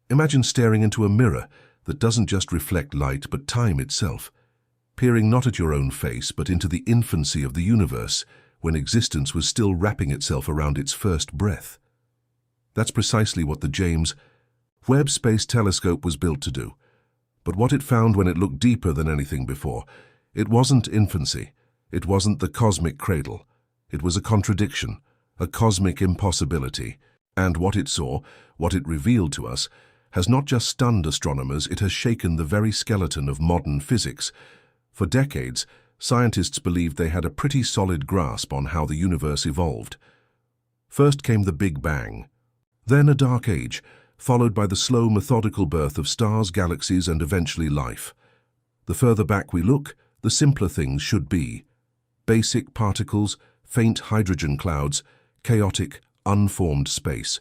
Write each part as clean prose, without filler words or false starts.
Imagine staring into a mirror that doesn't just reflect light but time itself, peering not at your own face but into the infancy of the universe when existence was still wrapping itself around its first breath. That's precisely what the James Webb Space Telescope was built to do. But what it found when it looked deeper than anything before, it wasn't infancy, it wasn't the cosmic cradle. It was a contradiction, a cosmic impossibility. And what it saw, what it revealed to us, has not just stunned astronomers, it has shaken the very skeleton of modern physics. For decades, scientists believed they had a pretty solid grasp on how the universe evolved. First came the Big Bang, then a dark age, followed by the slow, methodical birth of stars, galaxies, and eventually life. The further back we look, the simpler things should be. Basic particles, faint hydrogen clouds, chaotic, unformed space.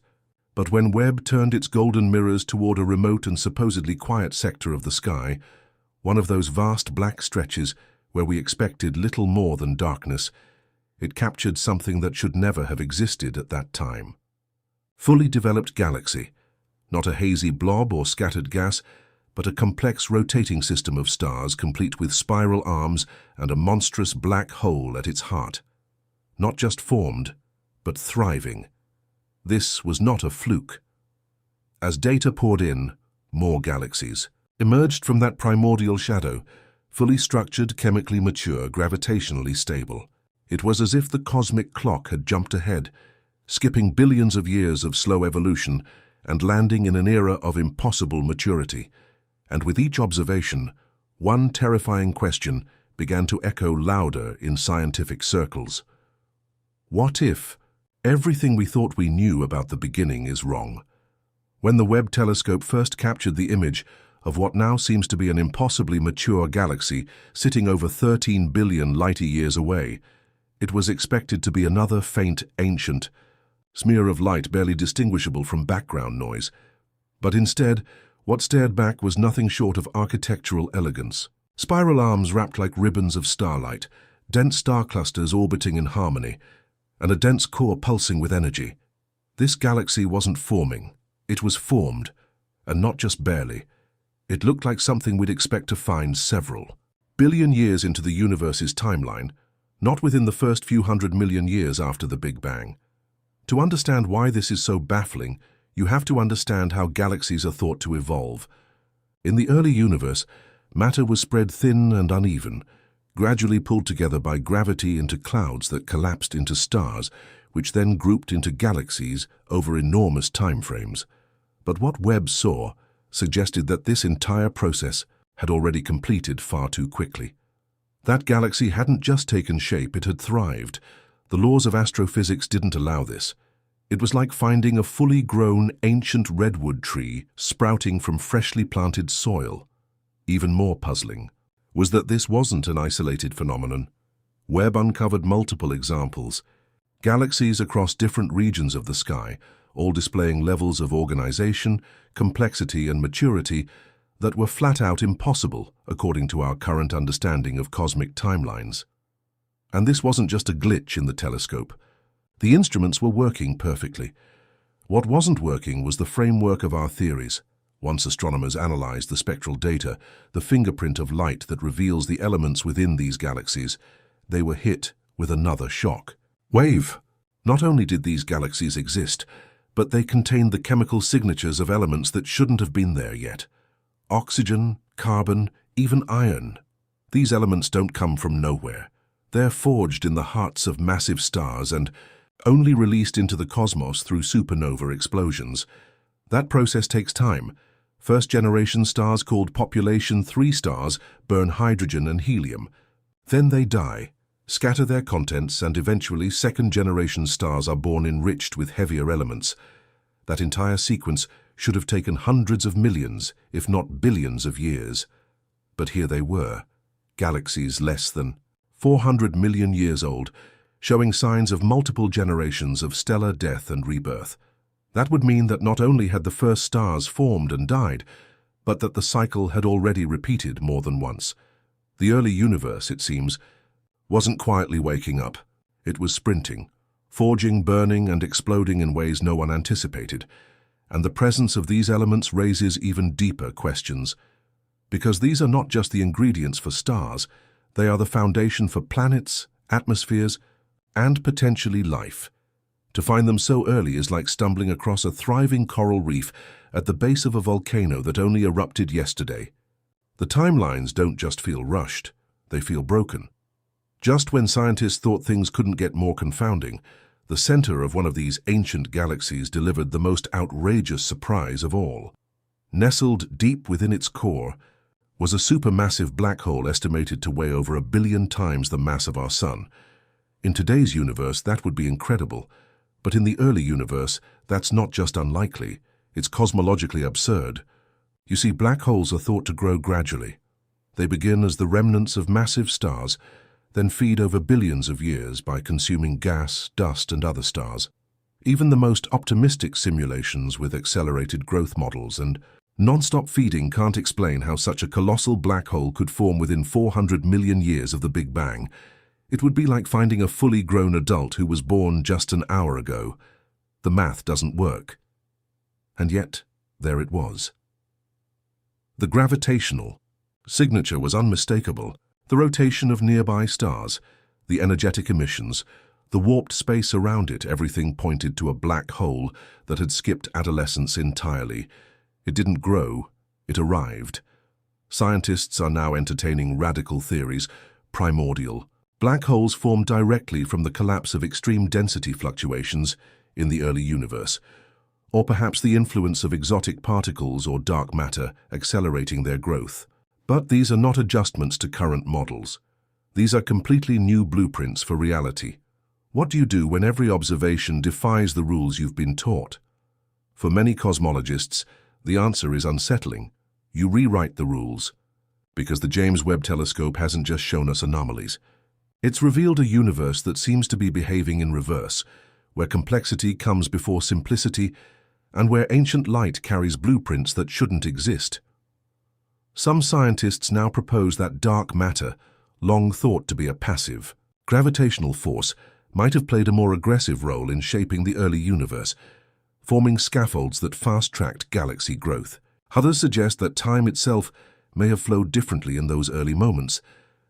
But when Webb turned its golden mirrors toward a remote and supposedly quiet sector of the sky, one of those vast black stretches where we expected little more than darkness, it captured something that should never have existed at that time. Fully developed galaxy, not a hazy blob or scattered gas, but a complex rotating system of stars complete with spiral arms and a monstrous black hole at its heart. Not just formed, but thriving. This was not a fluke. As data poured in, more galaxies emerged from that primordial shadow, fully structured, chemically mature, gravitationally stable. It was as if the cosmic clock had jumped ahead, skipping billions of years of slow evolution and landing in an era of impossible maturity. And with each observation, one terrifying question began to echo louder in scientific circles. What if everything we thought we knew about the beginning is wrong? When the Webb telescope first captured the image of what now seems to be an impossibly mature galaxy sitting over 13 billion light-years away, it was expected to be another faint, ancient smear of light barely distinguishable from background noise. But instead, what stared back was nothing short of architectural elegance. Spiral arms wrapped like ribbons of starlight, dense star clusters orbiting in harmony, and a dense core pulsing with energy. This galaxy wasn't forming, it was formed, and not just barely. It looked like something we'd expect to find several billion years into the universe's timeline, not within the first few 100 million years after the Big Bang. To understand why this is so baffling, you have to understand how galaxies are thought to evolve. In the early universe, matter was spread thin and uneven, gradually pulled together by gravity into clouds that collapsed into stars, which then grouped into galaxies over enormous timeframes. But what Webb saw suggested that this entire process had already completed far too quickly. That galaxy hadn't just taken shape, it had thrived. The laws of astrophysics didn't allow this. It was like finding a fully grown ancient redwood tree sprouting from freshly planted soil. Even more puzzling was that this wasn't an isolated phenomenon. Webb uncovered multiple examples, galaxies across different regions of the sky, all displaying levels of organization, complexity, and maturity that were flat out impossible according to our current understanding of cosmic timelines. And this wasn't just a glitch in the telescope. The instruments were working perfectly. What wasn't working was the framework of our theories. Once astronomers analyzed the spectral data, the fingerprint of light that reveals the elements within these galaxies, they were hit with another shock. Wave! Not only did these galaxies exist, but they contained the chemical signatures of elements that shouldn't have been there yet. Oxygen, carbon, even iron. These elements don't come from nowhere. They're forged in the hearts of massive stars and only released into the cosmos through supernova explosions. That process takes time. First-generation stars called population 3 stars burn hydrogen and helium. Then they die, scatter their contents, and eventually second-generation stars are born enriched with heavier elements. That entire sequence should have taken hundreds of millions, if not billions of years. But here they were, galaxies less than 400 million years old, showing signs of multiple generations of stellar death and rebirth. That would mean that not only had the first stars formed and died, but that the cycle had already repeated more than once. The early universe, it seems, wasn't quietly waking up. It was sprinting, forging, burning, and exploding in ways no one anticipated. And the presence of these elements raises even deeper questions. Because these are not just the ingredients for stars, they are the foundation for planets, atmospheres, and potentially life. To find them so early is like stumbling across a thriving coral reef at the base of a volcano that only erupted yesterday. The timelines don't just feel rushed, they feel broken. Just when scientists thought things couldn't get more confounding, the center of one of these ancient galaxies delivered the most outrageous surprise of all. Nestled deep within its core was a supermassive black hole estimated to weigh over 1 billion times the mass of our Sun. In today's universe, that would be incredible, but in the early universe, that's not just unlikely, it's cosmologically absurd. You see, black holes are thought to grow gradually. They begin as the remnants of massive stars, then feed over billions of years by consuming gas, dust, and other stars. Even the most optimistic simulations with accelerated growth models and non-stop feeding can't explain how such a colossal black hole could form within 400 million years of the Big Bang. It would be like finding a fully grown adult who was born just an hour ago. The math doesn't work. And yet, there it was. The gravitational signature was unmistakable. The rotation of nearby stars, the energetic emissions, the warped space around it, everything pointed to a black hole that had skipped adolescence entirely. It didn't grow, it arrived. Scientists are now entertaining radical theories. Primordial. Black holes formed directly from the collapse of extreme density fluctuations in the early universe, or perhaps the influence of exotic particles or dark matter accelerating their growth. But these are not adjustments to current models. These are completely new blueprints for reality. What do you do when every observation defies the rules you've been taught? For many cosmologists, the answer is unsettling. You rewrite the rules. Because the James Webb telescope hasn't just shown us anomalies. It's revealed a universe that seems to be behaving in reverse, where complexity comes before simplicity, and where ancient light carries blueprints that shouldn't exist. Some scientists now propose that dark matter, long thought to be a passive, gravitational force, might have played a more aggressive role in shaping the early universe, forming scaffolds that fast-tracked galaxy growth. Others suggest that time itself may have flowed differently in those early moments,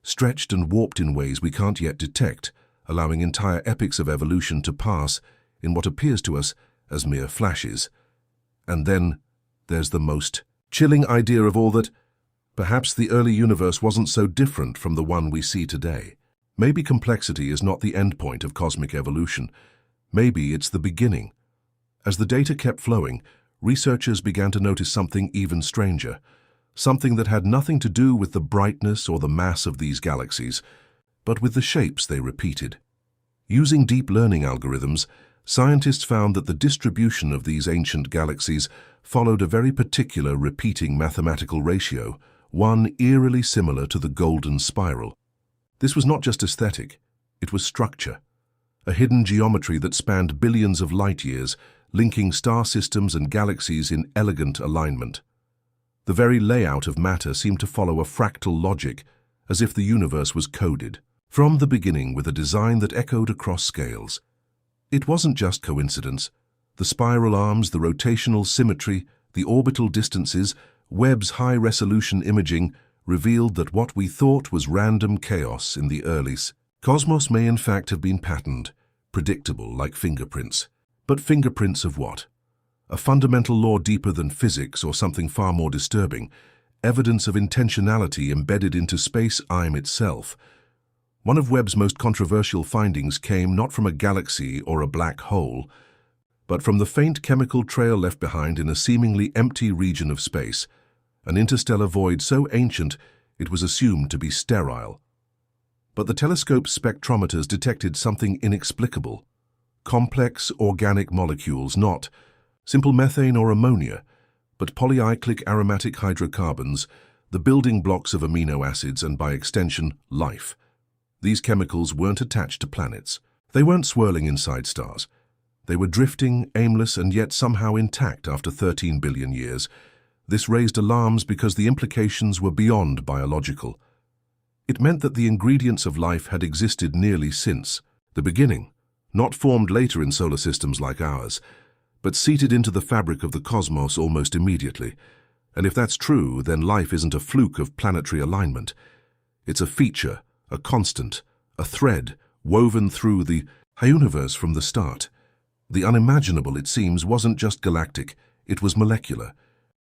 stretched and warped in ways we can't yet detect, allowing entire epochs of evolution to pass in what appears to us as mere flashes. And then there's the most chilling idea of all, that perhaps the early universe wasn't so different from the one we see today. Maybe complexity is not the endpoint of cosmic evolution. Maybe it's the beginning. As the data kept flowing, researchers began to notice something even stranger, something that had nothing to do with the brightness or the mass of these galaxies, but with the shapes they repeated. Using deep learning algorithms, scientists found that the distribution of these ancient galaxies followed a very particular repeating mathematical ratio, one eerily similar to the golden spiral. This was not just aesthetic, it was structure, a hidden geometry that spanned billions of light years, linking star systems and galaxies in elegant alignment. The very layout of matter seemed to follow a fractal logic, as if the universe was coded, from the beginning with a design that echoed across scales. It wasn't just coincidence. The spiral arms, the rotational symmetry, the orbital distances, Webb's high-resolution imaging revealed that what we thought was random chaos in the early cosmos may in fact have been patterned, predictable like fingerprints. But fingerprints of what? A fundamental law deeper than physics, or something far more disturbing, evidence of intentionality embedded into space-time itself. One of Webb's most controversial findings came not from a galaxy or a black hole, but from the faint chemical trail left behind in a seemingly empty region of space, an interstellar void so ancient it was assumed to be sterile. But the telescope's spectrometers detected something inexplicable. Complex organic molecules, not simple methane or ammonia, but polycyclic aromatic hydrocarbons, the building blocks of amino acids and, by extension, life. These chemicals weren't attached to planets. They weren't swirling inside stars. They were drifting, aimless, and yet somehow intact after 13 billion years. This raised alarms because the implications were beyond biological. It meant that the ingredients of life had existed nearly since the beginning, not formed later in solar systems like ours, but seated into the fabric of the cosmos almost immediately. And if that's true, then life isn't a fluke of planetary alignment. It's a feature, a constant, a thread woven through the universe from the start. The unimaginable, it seems, wasn't just galactic, it was molecular.